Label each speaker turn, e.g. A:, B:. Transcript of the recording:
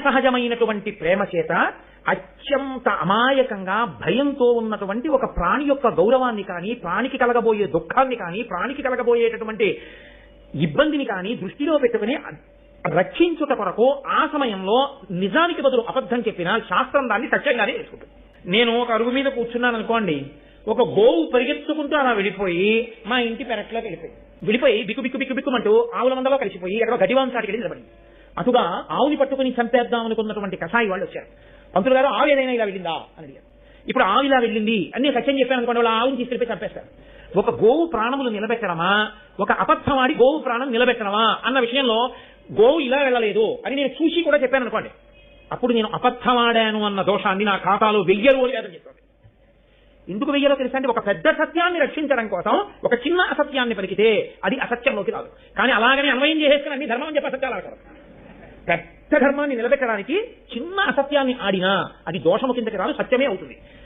A: సహజమైనటువంటి ప్రేమ చేత అత్యంత అమాయకంగా భయంతో ఉన్నటువంటి ఒక ప్రాణి యొక్క గౌరవాన్ని కానీ, ప్రాణికి కలగబోయే దుఃఖాన్ని కానీ, ప్రాణికి కలగబోయేటటువంటి ఇబ్బందిని కానీ దృష్టిలో పెట్టుకుని రక్షించుట కొరకు ఆ సమయంలో నిజానికి బదులు అబద్ధం చెప్పినా శాస్త్రం దాన్ని సత్యంగానే వేసుకుంటుంది. నేను ఒక అరుగు మీద కూర్చున్నాను అనుకోండి, ఒక గోవు పరిగెత్తుకుంటూ అలా వెళ్ళిపోయి మా ఇంటి పెరట్లోకి వెళ్ళిపోయి బిక్కు బిక్కు బిక్కు బిక్కుమంటూ ఆవుల మందలో కలిసిపోయి ఎక్కడో గడ్డివాంసాటికి వెళ్ళి నిలబడింది. అటుగా ఆవుని పట్టుకుని చంపేద్దాం అనుకున్నటువంటి కసాయి వాళ్ళు వచ్చారు. పంతులు గారు, ఆవు ఏదైనా ఇలా వెళ్ళిందా అని అడిగారు. ఇప్పుడు ఆవు ఇలా వెళ్ళింది అని నేను సత్యం చెప్పాను అనుకోండి, వాళ్ళు ఆవుని తీసుకెళ్ళిపోయి చంపేస్తారు. ఒక గోవు ప్రాణములు నిలబెట్టడమా, ఒక అబద్ధమాడి గోవు ప్రాణం నిలబెట్టడమా అన్న విషయంలో గోవు ఇలా వెళ్ళలేదు అని నేను చూసి కూడా చెప్పాను అనుకోండి, అప్పుడు నేను అబద్ధమాడాను అన్న దోషాన్ని నా ఖాతాలో వెయ్యరు లేదని చెప్పాను. ఎందుకు వెయ్యరో తెలుసా అంటే, ఒక పెద్ద సత్యాన్ని రక్షించడం కోసం ఒక చిన్న అసత్యాన్ని పలికితే అది అసత్యంలోకి రాదు. కానీ అలాగని అన్వయం చేసేసుకుని అన్ని ధర్మం చెప్పి అసత్యాలు ఆడతారు. పెద్ద ధర్మాన్ని నిలబెట్టడానికి చిన్న అసత్యాన్ని ఆడినా అది దోషము కిందకి రాదు, సత్యమే అవుతుంది.